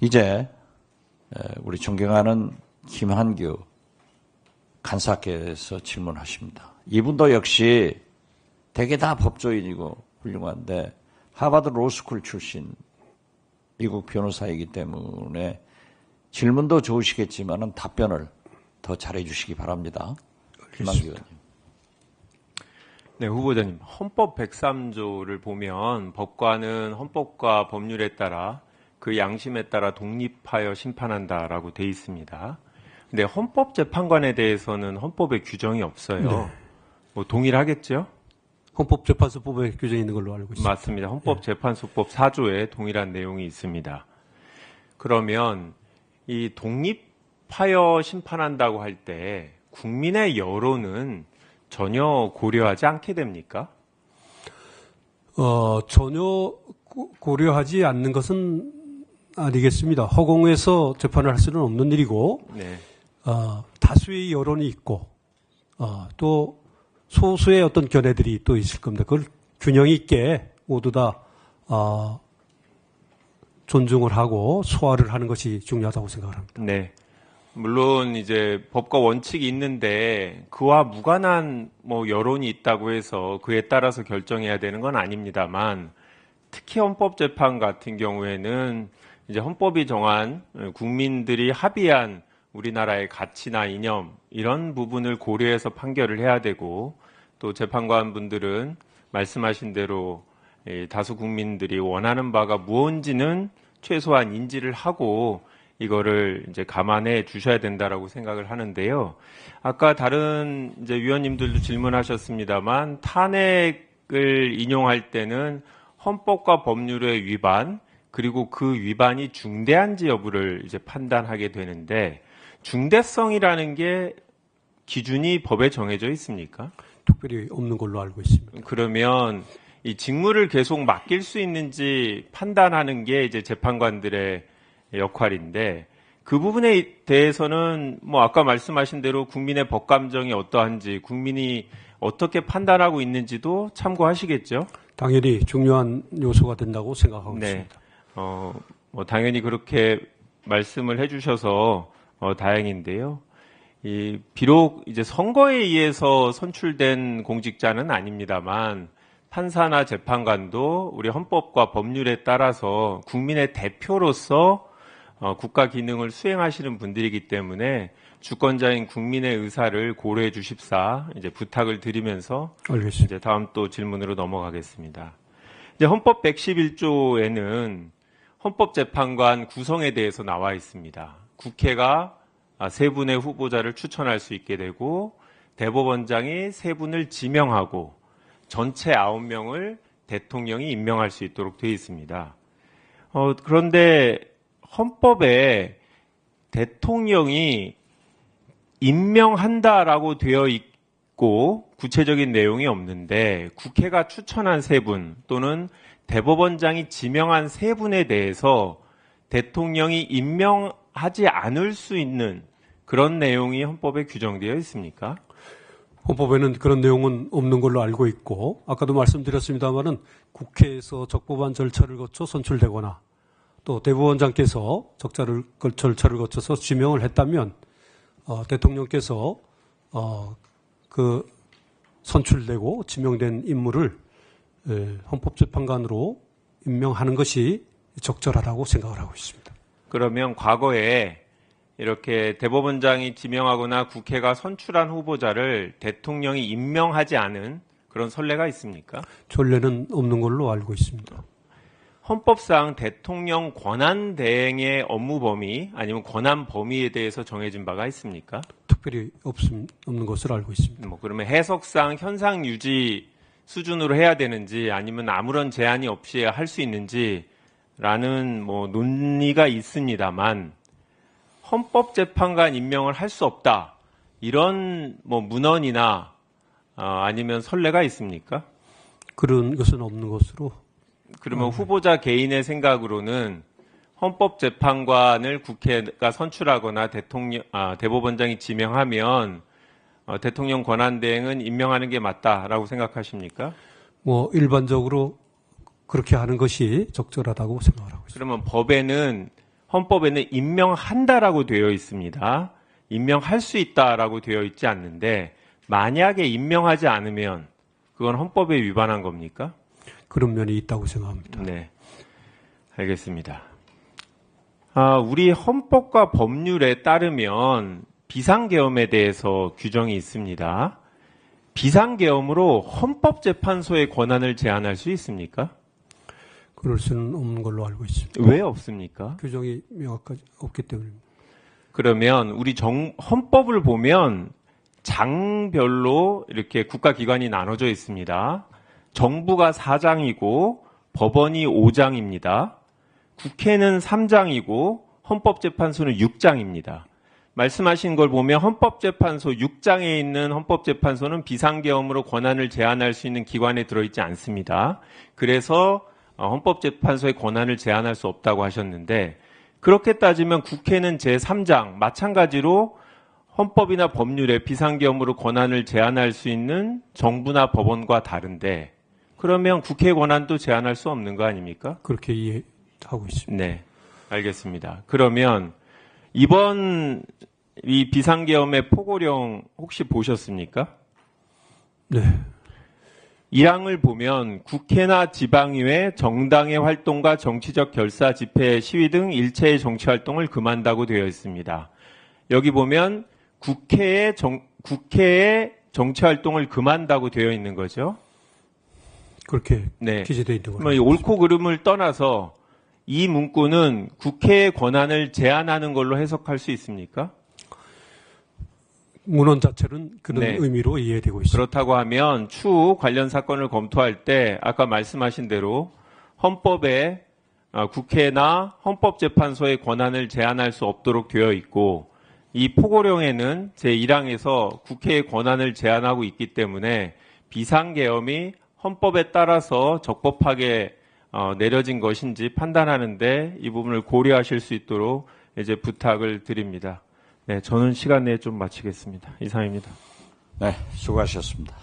이제 우리 존경하는 김한규 간사께서 질문하십니다. 이분도 역시 되게 다 법조인이고 훌륭한데 하버드 로스쿨 출신 미국 변호사이기 때문에 질문도 좋으시겠지만 답변을 더 잘해 주시기 바랍니다. 김한규 의원님. 네, 후보자님. 헌법 103조를 보면 법관은 헌법과 법률에 따라 그 양심에 따라 독립하여 심판한다라고 돼 있습니다. 근데 헌법재판관에 대해서는 헌법에 규정이 없어요. 네. 뭐 동일하겠죠? 헌법재판소법에 규정이 있는 걸로 알고 있습니다. 맞습니다. 헌법재판소법 4조에 동일한 내용이 있습니다. 그러면 이 독립하여 심판한다고 할 때 국민의 여론은 전혀 고려하지 않게 됩니까? 전혀 고려하지 않는 것은 아니겠습니다. 허공에서 재판을 할 수는 없는 일이고, 네. 다수의 여론이 있고, 또 소수의 어떤 견해들이 또 있을 겁니다. 그걸 균형 있게 모두 다 존중을 하고 소화를 하는 것이 중요하다고 생각을 합니다. 네. 물론 이제 법과 원칙이 있는데 그와 무관한 뭐 여론이 있다고 해서 그에 따라서 결정해야 되는 건 아닙니다만, 특히 헌법재판 같은 경우에는 이제 헌법이 정한 국민들이 합의한 우리나라의 가치나 이념 이런 부분을 고려해서 판결을 해야 되고, 또 재판관분들은 말씀하신 대로 다수 국민들이 원하는 바가 무엇인지는 최소한 인지를 하고 이거를 이제 감안해 주셔야 된다라고 생각을 하는데요. 아까 다른 이제 위원님들도 질문하셨습니다만 탄핵을 인용할 때는 헌법과 법률의 위반, 그리고 그 위반이 중대한지 여부를 이제 판단하게 되는데, 중대성이라는 게 기준이 법에 정해져 있습니까? 특별히 없는 걸로 알고 있습니다. 그러면 이 직무를 계속 맡길 수 있는지 판단하는 게 이제 재판관들의 역할인데, 그 부분에 대해서는 뭐 아까 말씀하신 대로 국민의 법감정이 어떠한지, 국민이 어떻게 판단하고 있는지도 참고하시겠죠? 당연히 중요한 요소가 된다고 생각하고 네. 있습니다. 뭐 당연히 그렇게 말씀을 해주셔서 다행인데요. 비록 이제 선거에 의해서 선출된 공직자는 아닙니다만 판사나 재판관도 우리 헌법과 법률에 따라서 국민의 대표로서 국가 기능을 수행하시는 분들이기 때문에 주권자인 국민의 의사를 고려해 주십사 이제 부탁을 드리면서 알겠습니다. 이제 다음 또 질문으로 넘어가겠습니다. 이제 헌법 111조에는 헌법재판관 구성에 대해서 나와 있습니다. 국회가 세 분의 후보자를 추천할 수 있게 되고, 대법원장이 세 분을 지명하고 전체 9명을 대통령이 임명할 수 있도록 되어 있습니다. 그런데 헌법에 대통령이 임명한다라고 되어 있고 구체적인 내용이 없는데, 국회가 추천한 세 분 또는 대법원장이 지명한 세 분에 대해서 대통령이 임명하지 않을 수 있는 그런 내용이 헌법에 규정되어 있습니까? 헌법에는 그런 내용은 없는 걸로 알고 있고, 아까도 말씀드렸습니다마는 국회에서 적법한 절차를 거쳐 선출되거나 또 대법원장께서 절차를 거쳐서 지명을 했다면 대통령께서 그 선출되고 지명된 인물을 헌법재판관으로 임명하는 것이 적절하다고 생각을 하고 있습니다. 그러면 과거에 이렇게 대법원장이 지명하거나 국회가 선출한 후보자를 대통령이 임명하지 않은 그런 선례가 있습니까? 전례는 없는 걸로 알고 있습니다. 헌법상 대통령 권한 대행의 업무 범위 아니면 권한 범위에 대해서 정해진 바가 있습니까? 특별히 없는 것을 알고 있습니다. 그러면 해석상 현상 유지 수준으로 해야 되는지 아니면 아무런 제한이 없이 할 수 있는지라는 논의가 있습니다만, 헌법재판관 임명을 할 수 없다, 이런 문헌이나 아니면 선례가 있습니까? 그런 것은 없는 것으로. 그러면 후보자 개인의 생각으로는 헌법재판관을 국회가 선출하거나 대법원장이 지명하면 대통령 권한대행은 임명하는 게 맞다라고 생각하십니까? 일반적으로 그렇게 하는 것이 적절하다고 생각을 하고 있습니다. 그러면 법에는 헌법에는 임명한다라고 되어 있습니다. 임명할 수 있다라고 되어 있지 않는데 만약에 임명하지 않으면 그건 헌법에 위반한 겁니까? 그런 면이 있다고 생각합니다. 네, 알겠습니다. 우리 헌법과 법률에 따르면 비상계엄에 대해서 규정이 있습니다. 비상계엄으로 헌법재판소의 권한을 제한할 수 있습니까? 그럴 수는 없는 걸로 알고 있습니다. 왜 없습니까? 규정이 명확하지 없기 때문입니다. 그러면 우리 헌법을 보면 장별로 이렇게 국가기관이 나눠져 있습니다. 정부가 4장이고 법원이 5장입니다. 국회는 3장이고 헌법재판소는 6장입니다. 말씀하신 걸 보면 헌법재판소 6장에 있는 헌법재판소는 비상계엄으로 권한을 제한할 수 있는 기관에 들어있지 않습니다. 그래서 헌법재판소의 권한을 제한할 수 없다고 하셨는데 그렇게 따지면 국회는 제3장 마찬가지로 헌법이나 법률에 비상계엄으로 권한을 제한할 수 있는 정부나 법원과 다른데 그러면 국회 권한도 제한할 수 없는 거 아닙니까? 그렇게 이해하고 있습니다. 네, 알겠습니다. 그러면 이번 이 비상계엄의 포고령 혹시 보셨습니까? 네. 1항을 보면 국회나 지방의회, 정당의 활동과 정치적 결사, 집회, 시위 등 일체의 정치활동을 금한다고 되어 있습니다. 여기 보면 국회의 정치활동을 금한다고 되어 있는 거죠. 그렇게 네. 기재되어 있는 뭐 걸로. 옳고 그름을 떠나서 이 문구는 국회의 권한을 제한하는 걸로 해석할 수 있습니까? 문헌 자체는 그런 네. 의미로 이해되고 있습니다. 그렇다고 하면 추후 관련 사건을 검토할 때 아까 말씀하신 대로 헌법에 국회나 헌법재판소의 권한을 제한할 수 없도록 되어 있고 이 포고령에는 제1항에서 국회의 권한을 제한하고 있기 때문에 비상계엄이 헌법에 따라서 적법하게 내려진 것인지 판단하는데 이 부분을 고려하실 수 있도록 이제 부탁을 드립니다. 네, 저는 시간 내에 좀 마치겠습니다. 이상입니다. 네, 수고하셨습니다.